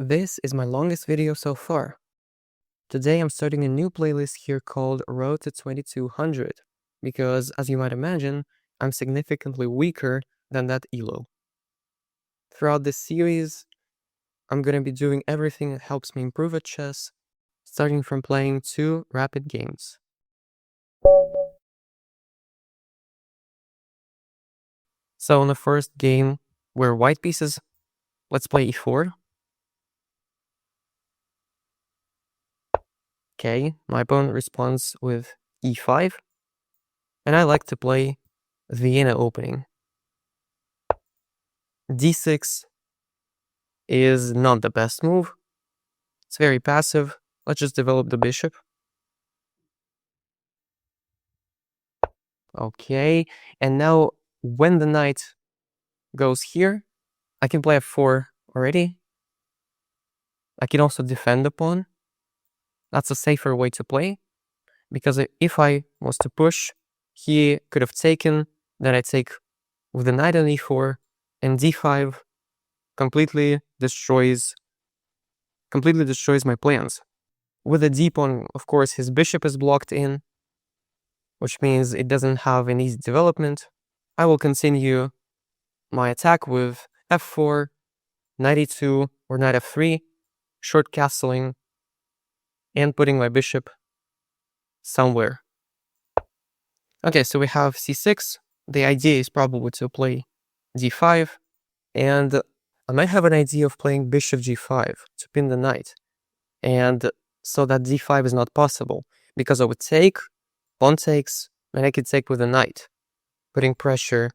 This is my longest video so far. Today I'm starting a new playlist here called Road to 2200 because, as you might imagine, I'm significantly weaker than that elo. Throughout this series, I'm going to be doing everything that helps me improve at chess, starting from playing 2 rapid games. So in the first game, we're white pieces. Let's play e4. Okay, my opponent responds with e5, and I like to play Vienna opening. d6 is not the best move. It's very passive. Let's just develop the bishop. Okay, and now when the knight goes here, I can play f4 already. I can also defend the pawn. That's a safer way to play, because if I was to push, he could have taken, then I take with the knight on e4, and d5 completely destroys my plans. With the d pawn, of course, his bishop is blocked in, which means it doesn't have an easy development. I will continue my attack with f4, knight e2, or knight f3, short castling, and putting my bishop somewhere. Okay, so we have c6. The idea is probably to play d5, and I might have an idea of playing bishop g5 to pin the knight, and so that d5 is not possible, because I would take, pawn takes, and I could take with the knight, putting pressure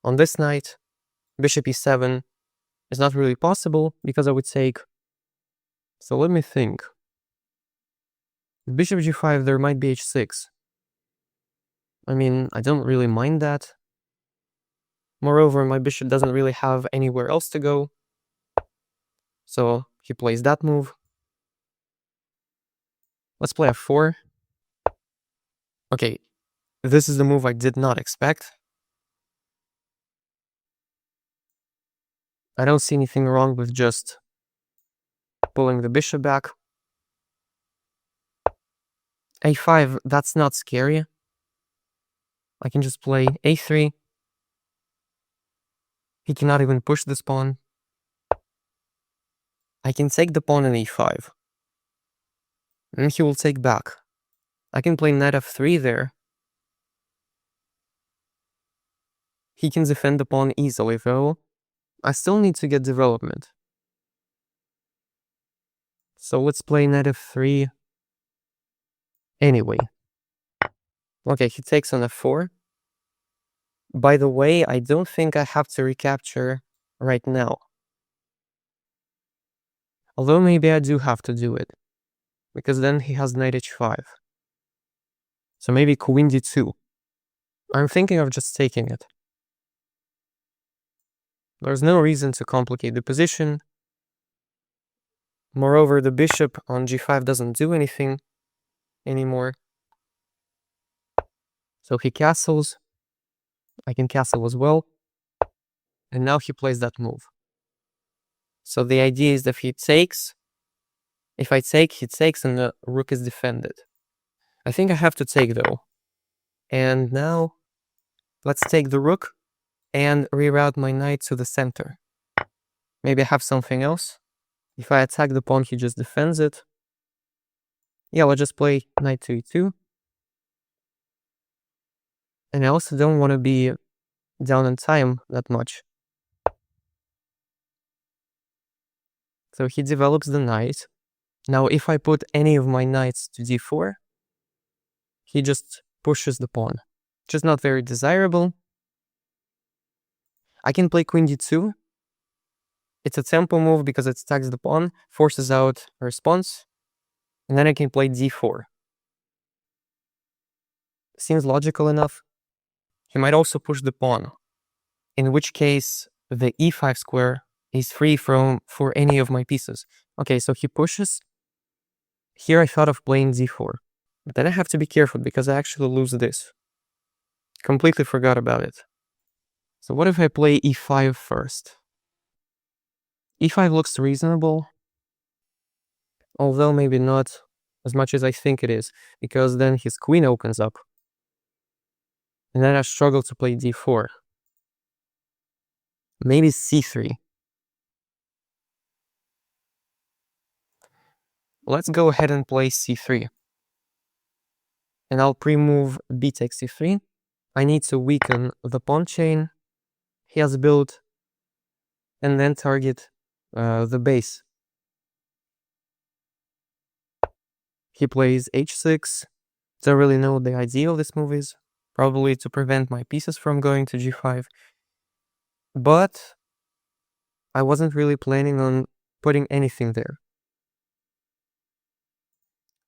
on this knight. Bishop e7 is not really possible because I would take. So let me think. With bishop g5, there might be h6. I mean, I don't really mind that. Moreover, my bishop doesn't really have anywhere else to go. So he plays that move. Let's play f4. Okay, this is the move I did not expect. I don't see anything wrong with just pulling the bishop back. a5, that's not scary. I can just play a3. He cannot even push this pawn. I can take the pawn on e5. And he will take back. I can play knight f3 there. He can defend the pawn easily though. I still need to get development. So let's play knight f3 anyway. Okay, he takes on f4. By the way, I don't think I have to recapture right now. Although maybe I do have to do it, because then he has knight h5. So maybe queen d2. I'm thinking of just taking it. There's no reason to complicate the position. Moreover, the bishop on g5 doesn't do anything anymore. So he castles. I can castle as well. And now he plays that move. So the idea is that if he takes, if I take, he takes and the rook is defended. I think I have to take though. And now let's take the rook and reroute my knight to the center. Maybe I have something else. If I attack the pawn, he just defends it. Yeah, I'll just play knight to e2. And I also don't want to be down in time that much. So he develops the knight. Now if I put any of my knights to d4, he just pushes the pawn, which is not very desirable. I can play queen d2. It's a tempo move because it stacks the pawn, forces out a response, and then I can play d4. Seems logical enough. He might also push the pawn, in which case the e5 square is free for any of my pieces. Okay, so he pushes. Here I thought of playing d4, but then I have to be careful because I actually lose this. Completely forgot about it. So what if I play e5 first? e5 looks reasonable. Although maybe not as much as I think it is, because then his queen opens up. And then I struggle to play d4. Maybe c3. Let's go ahead and play c3. And I'll pre-move b takes c3. I need to weaken the pawn chain he has built, and then target the base. He plays h6. Don't really know what the idea of this move is. Probably to prevent my pieces from going to g5. But I wasn't really planning on putting anything there.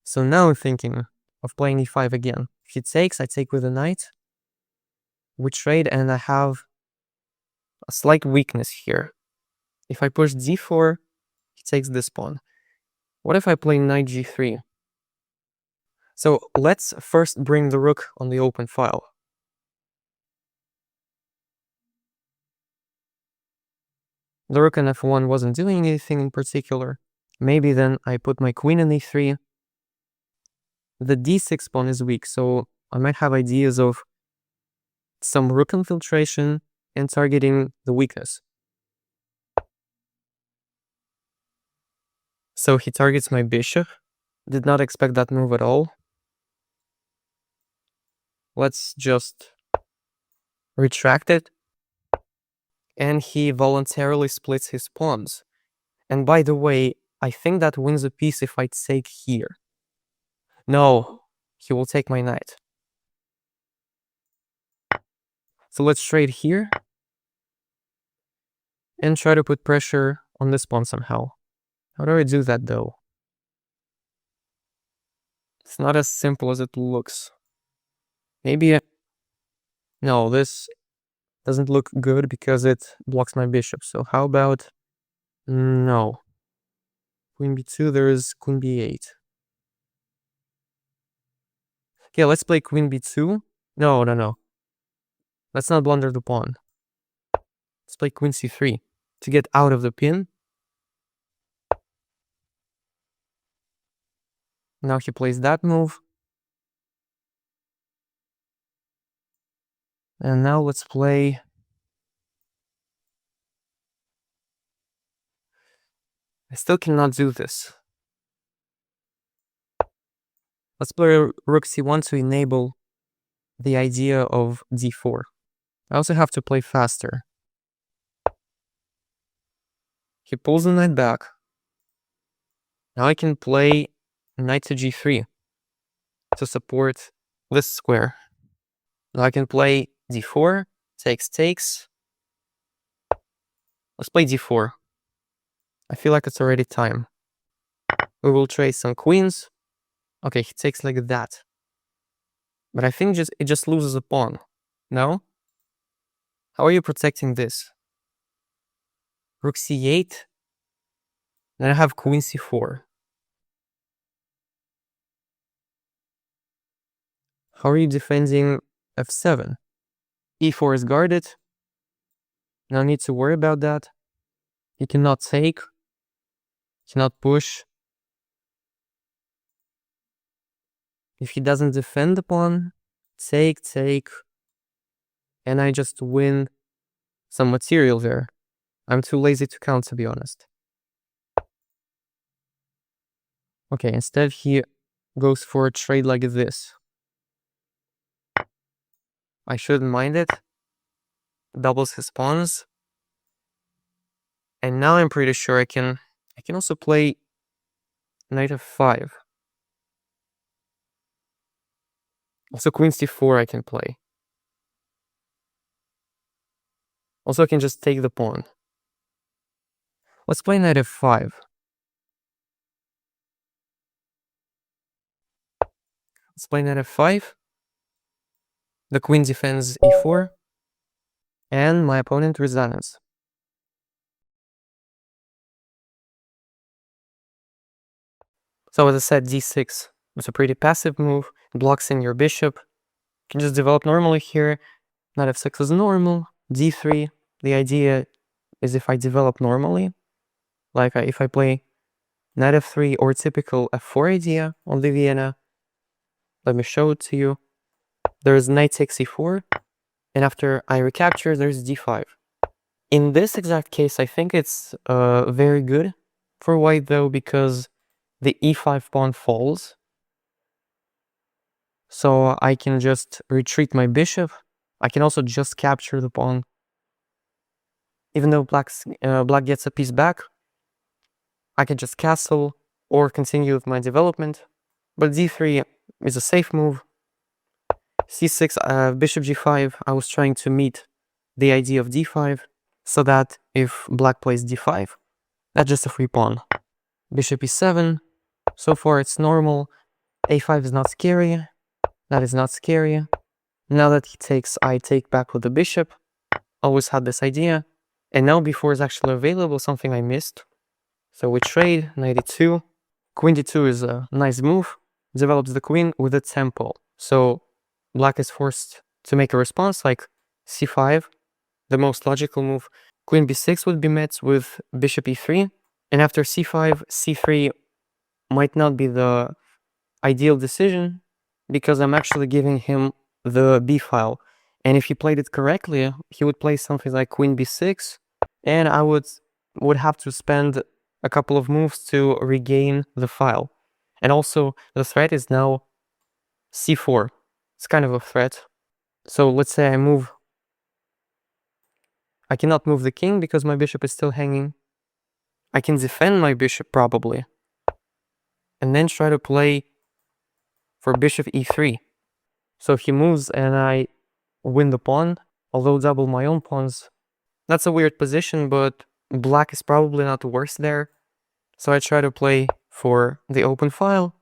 So now I'm thinking of playing e5 again. If he takes, I take with a knight. We trade, and I have a slight weakness here. If I push d4, he takes this pawn. What if I play knight g3? So let's first bring the rook on the open file. The rook on f1 wasn't doing anything in particular. Maybe then I put my queen in e3. The d6 pawn is weak, so I might have ideas of some rook infiltration and targeting the weakness. So he targets my bishop. Did not expect that move at all. Let's just retract it. And he voluntarily splits his pawns. And by the way, I think that wins a piece if I take here. No, he will take my knight. So let's trade here. And try to put pressure on this pawn somehow. How do I do that though? It's not as simple as it looks. Maybe... No, this doesn't look good because it blocks my bishop. So how about... No. Queen b2, there is queen b8. Okay, let's play queen b2. No. Let's not blunder the pawn. Let's play queen c3 to get out of the pin. Now he plays that move. And now let's play... I still cannot do this. Let's play rook c1 to enable the idea of d4. I also have to play faster. He pulls the knight back. Now I can play knight to g3 to support this square. Now I can play d4, takes. Let's play d4. I feel like it's already time. We will trade some queens. Okay, he takes like that. But I think it just loses a pawn. No? How are you protecting this? Rook c8. Then I have queen c4. How are you defending f7? e4 is guarded. No need to worry about that. He cannot take. Cannot push. If he doesn't defend the pawn, take. And I just win some material there. I'm too lazy to count, to be honest. Okay, instead he goes for a trade like this. I shouldn't mind it. Doubles his pawns. And now I'm pretty sure I can also play knight f5. Also queen c4 I can play. Also I can just take the pawn. Let's play knight f5. Let's play knight f5. The queen defends e4. And my opponent resigns. So as I said, d6 was a pretty passive move. It blocks in your bishop. You can just develop normally here. Knight f6 is normal. d3. The idea is if I develop normally, like if I play knight f3 or typical f4 idea on the Vienna. Let me show it to you. There's knight takes e4, and after I recapture, there's d5. In this exact case, I think it's very good for white though, because the e5 pawn falls. So I can just retreat my bishop. I can also just capture the pawn. Even though black gets a piece back, I can just castle or continue with my development. But d3 is a safe move. c6, bishop g5, I was trying to meet the idea of d5, so that if black plays d5, that's just a free pawn. Bishop e7, so far it's normal. a5 is not scary. That is not scary. Now that he takes, I take back with the bishop. Always had this idea. And now before is actually available, something I missed. So we trade, knight e2. Queen d2 is a nice move. Develops the queen with a tempo. So black is forced to make a response like c5, the most logical move. Queen b6 would be met with bishop e3. And after c5, c3 might not be the ideal decision, because I'm actually giving him the b file. And if he played it correctly, he would play something like queen b6, and I would have to spend a couple of moves to regain the file. And also, the threat is now c4. It's kind of a threat. So let's say I move. I cannot move the king because my bishop is still hanging. I can defend my bishop probably, and then try to play for bishop e3. So if he moves and I win the pawn, although double my own pawns, that's a weird position, but black is probably not worse there. So I try to play for the open file.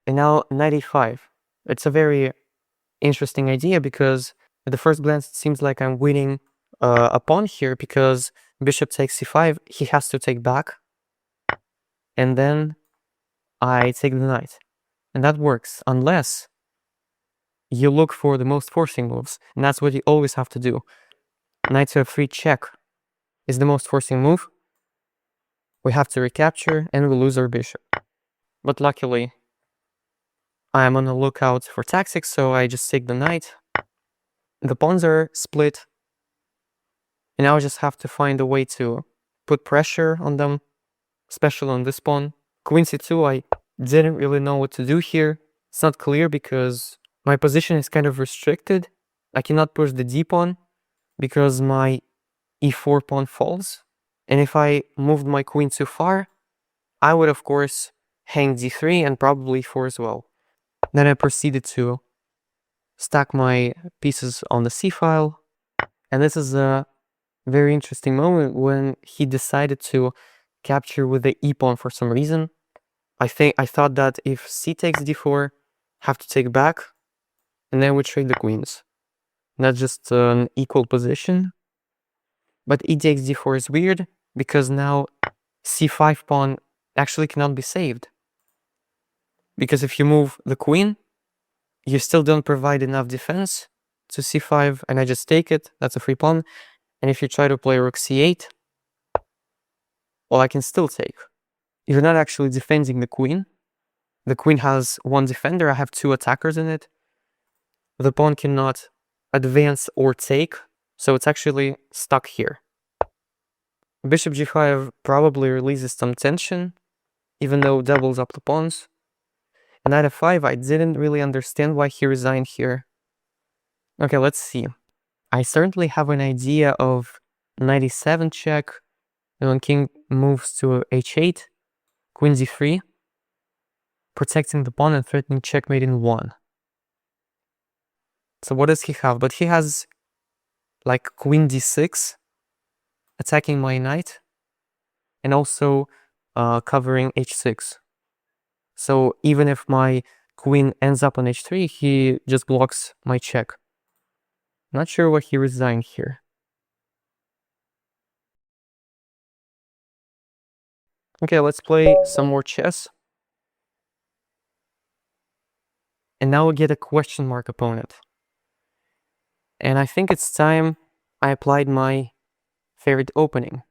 And now knight e5. It's a very interesting idea, because at the first glance it seems like I'm winning a pawn here, because bishop takes c5, he has to take back. And then I take the knight. And that works, unless you look for the most forcing moves, and that's what you always have to do. Knight to f3 check is the most forcing move. We have to recapture and we lose our bishop. But luckily, I am on the lookout for tactics, so I just take the knight. The pawns are split, and now I just have to find a way to put pressure on them, especially on this pawn. Queen c2, I didn't really know what to do here. It's not clear because my position is kind of restricted. I cannot push the d pawn because my e4 pawn falls. And if I moved my queen too far, I would of course hang d3 and probably e4 as well. Then I proceeded to stack my pieces on the c file. And this is a very interesting moment when he decided to capture with the e pawn for some reason. I thought that if c takes d4, have to take back, and then we trade the queens. Not just an equal position. But e takes d4 is weird, because now c5 pawn actually cannot be saved. Because if you move the queen, you still don't provide enough defense to c5, and I just take it. That's a free pawn. And if you try to play rook c8, well, I can still take. You're not actually defending the queen. The queen has one defender. I have two attackers in it. The pawn cannot advance or take, so it's actually stuck here. Bishop g5 probably releases some tension, even though doubles up the pawns. Knight f5, I didn't really understand why he resigned here. Okay, let's see. I certainly have an idea of knight e7 check, and when king moves to h8, queen d3, protecting the pawn and threatening checkmate in 1. So what does he have? But he has like queen d6, attacking my knight, and also covering h6. So even if my queen ends up on h3, he just blocks my check. Not sure why he resigned here. Okay, let's play some more chess. And now we get a question mark opponent. And I think it's time I applied my favorite opening.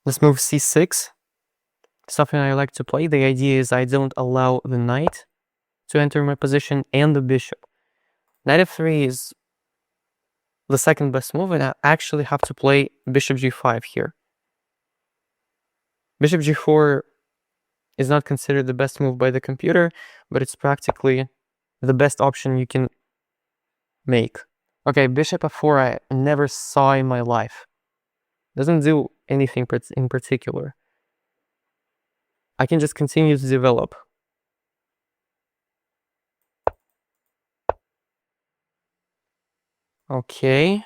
Let's move c6. Something I like to play. The idea is I don't allow the knight to enter my position and the bishop. Knight f3 is the second best move, and I actually have to play bishop g5 here. Bishop g4 is not considered the best move by the computer, but it's practically the best option you can make. Okay, bishop f4 I never saw in my life. Doesn't do anything in particular. I can just continue to develop. Okay.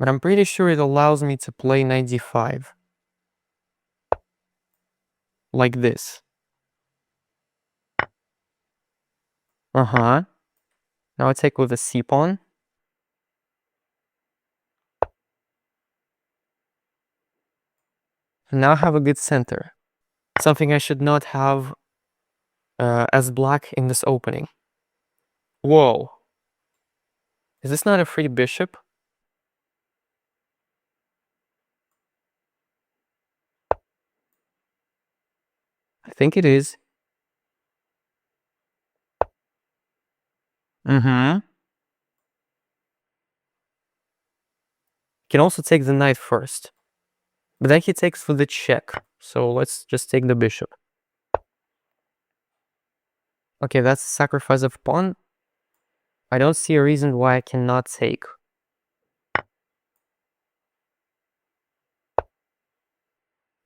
But I'm pretty sure it allows me to play knight d5. Like this. Now I take with the c-pawn. Now I have a good center. Something I should not have as black in this opening. Whoa. Is this not a free bishop? I think it is. Can also take the knight first. But then he takes for the check. So let's just take the bishop. Okay, that's a sacrifice of pawn. I don't see a reason why I cannot take.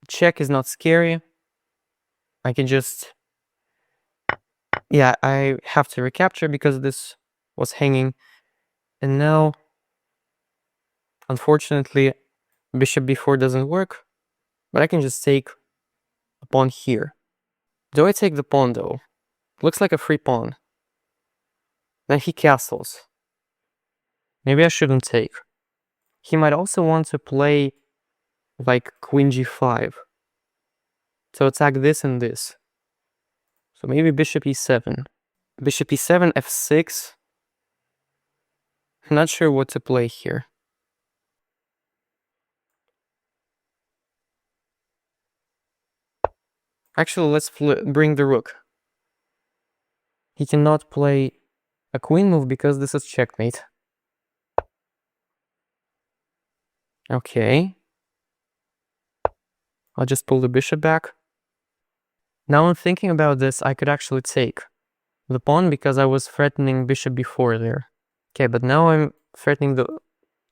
Check is not scary. I can just... Yeah, I have to recapture because this was hanging. And now, unfortunately, bishop b4 doesn't work. But I can just take a pawn here. Do I take the pawn though? Looks like a free pawn. Then he castles. Maybe I shouldn't take. He might also want to play like queen g5 to attack this and this. So maybe bishop e7. Bishop e7, f6. I'm not sure what to play here. Actually, let's bring the rook. He cannot play a queen move because this is checkmate. Okay. I'll just pull the bishop back. Now I'm thinking about this, I could actually take the pawn because I was threatening bishop b4 there. Okay, but now I'm threatening the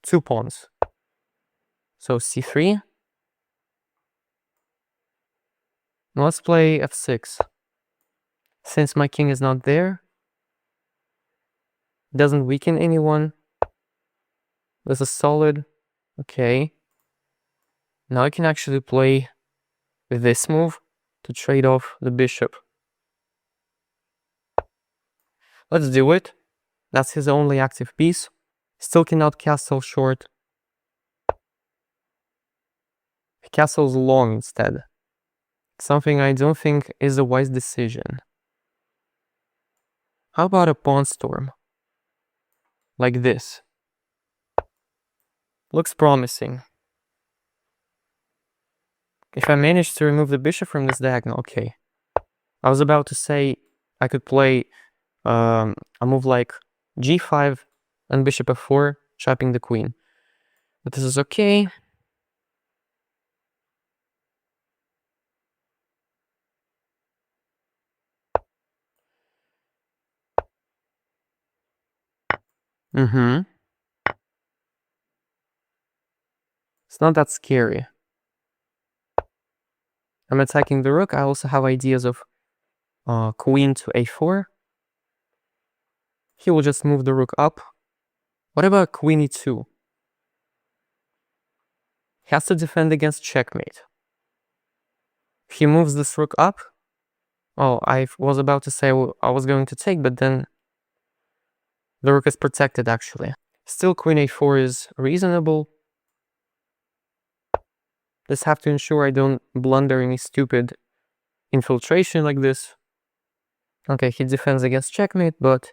two pawns. So c3. Now let's play f6. Since my king is not there, doesn't weaken anyone. This is solid. Okay. Now I can actually play this move to trade off the bishop. Let's do it. That's his only active piece. Still cannot castle short. He castles long instead. Something I don't think is a wise decision. How about a pawn storm? Like this. Looks promising. If I manage to remove the bishop from this diagonal, okay. I was about to say I could play a move like g5 and bishop f4, trapping the queen. But this is okay. It's not that scary. I'm attacking the rook. I also have ideas of queen to a4. He will just move the rook up. What about queen e2? He has to defend against checkmate. If he moves this rook up... Oh, I was about to say I was going to take, but then the rook is protected actually. Still, queen a4 is reasonable. Just have to ensure I don't blunder any stupid infiltration like this. Okay, he defends against checkmate, but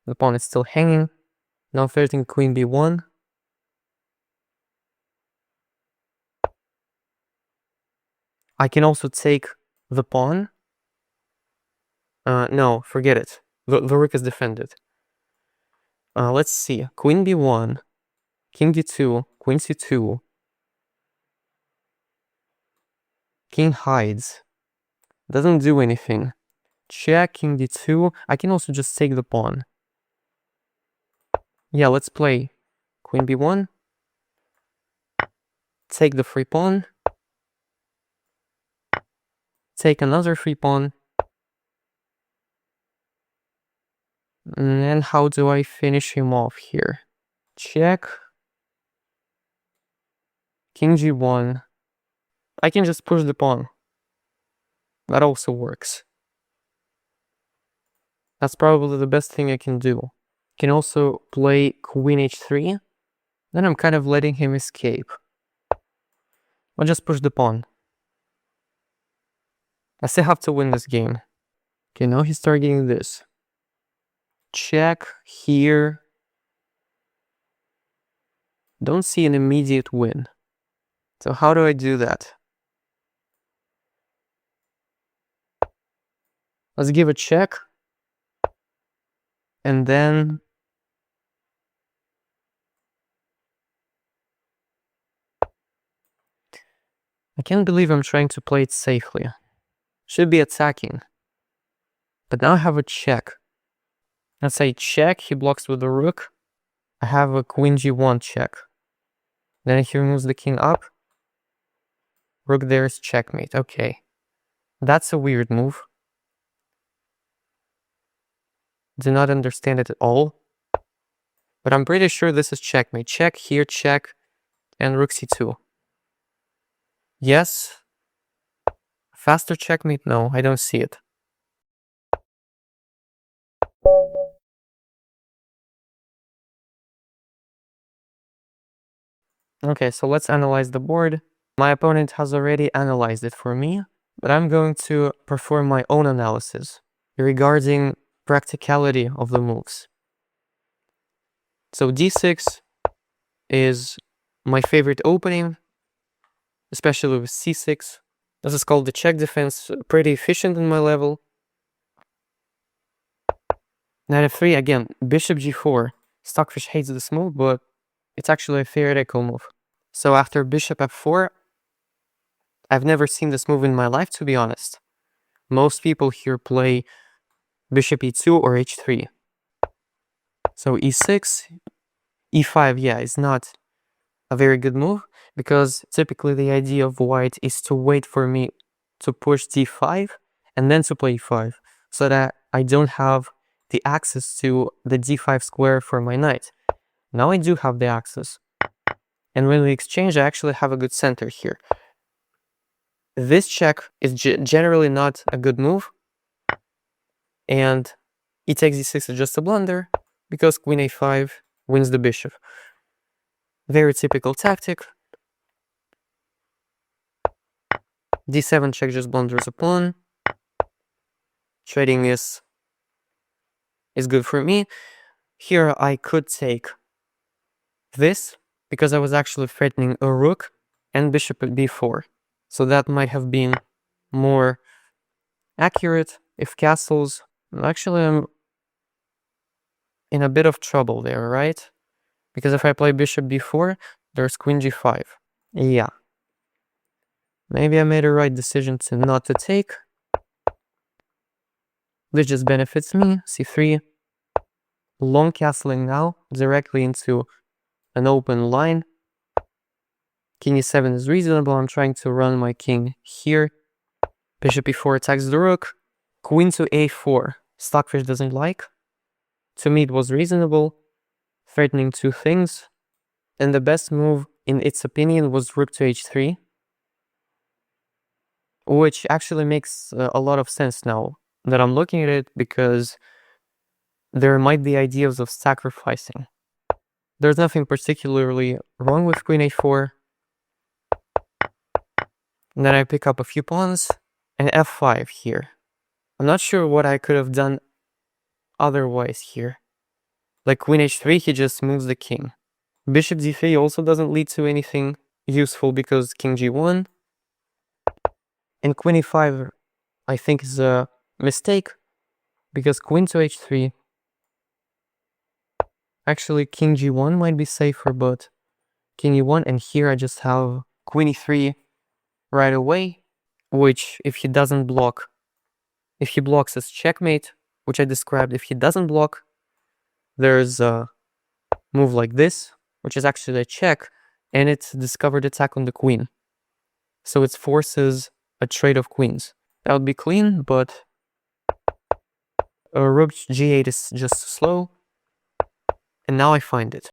the pawn is still hanging. Now threatening queen b1. I can also take the pawn. No, forget it. The rook is defended. Let's see. Queen b1, king d2, queen c2. King hides. Doesn't do anything. Check, king d2. I can also just take the pawn. Yeah, let's play queen b1. Take the free pawn. Take another free pawn. And then how do I finish him off here? Check. King g1. I can just push the pawn. That also works. That's probably the best thing I can do. Can also play queen h3. Then I'm kind of letting him escape. I'll just push the pawn. I still have to win this game. Okay, now he's targeting this. Check here. Don't see an immediate win. So how do I do that? Let's give a check. And then I can't believe I'm trying to play it safely. Should be attacking. But now I have a check. Let's say check, he blocks with the rook. I have a queen g1 check. Then he moves the king up. Rook there is checkmate. Okay. That's a weird move. Do not understand it at all. But I'm pretty sure this is checkmate. Check, here, check, and rook c2. Yes. Faster checkmate? No, I don't see it. Okay, so let's analyze the board. My opponent has already analyzed it for me, but I'm going to perform my own analysis regarding practicality of the moves. So d6 is my favorite opening, especially with c6. This is called the check defense, pretty efficient in my level. Knight f3, again, bishop g4. Stockfish hates this move, but it's actually a theoretical move. So after bishop f4, I've never seen this move in my life, to be honest. Most people here play bishop e2 or h3. So e6, e5, yeah, is not a very good move, because typically the idea of white is to wait for me to push d5 and then to play e5, so that I don't have the access to the d5 square for my knight. Now I do have the access. And when we exchange, I actually have a good center here. This check is generally not a good move. And e takes d6 is just a blunder, because queen a5 wins the bishop. Very typical tactic. d7 check just blunders a pawn. Trading is good for me. Here I could take this, because I was actually threatening a rook and bishop at b4. So that might have been more accurate if castles. Actually, I'm in a bit of trouble there, right? Because if I play bishop b4, there's queen g5. Yeah. Maybe I made a right decision to not to take. This just benefits me. c3. Long castling now, directly into an open line. King e7 is reasonable. I'm trying to run my king here. Bishop e4 attacks the rook. Queen to a4. Stockfish doesn't like. To me, it was reasonable, threatening two things. And the best move, in its opinion, was rook to h3. Which actually makes a lot of sense now that I'm looking at it, because there might be ideas of sacrificing. There's nothing particularly wrong with queen a4. And then I pick up a few pawns and f5 here. I'm not sure what I could have done otherwise here. Like queen h3, he just moves the king. Bishop d3 also doesn't lead to anything useful, because king g1. And queen e5, I think, is a mistake, because queen to h3. Actually, king g1 might be safer, but king e1, and here I just have queen e3 right away, which if he doesn't block, if he blocks, it's checkmate, which I described. If he doesn't block, there's a move like this, which is actually a check, and it's discovered attack on the queen. So it forces a trade of queens. That would be clean, but rook g8 is just slow, and now I find it.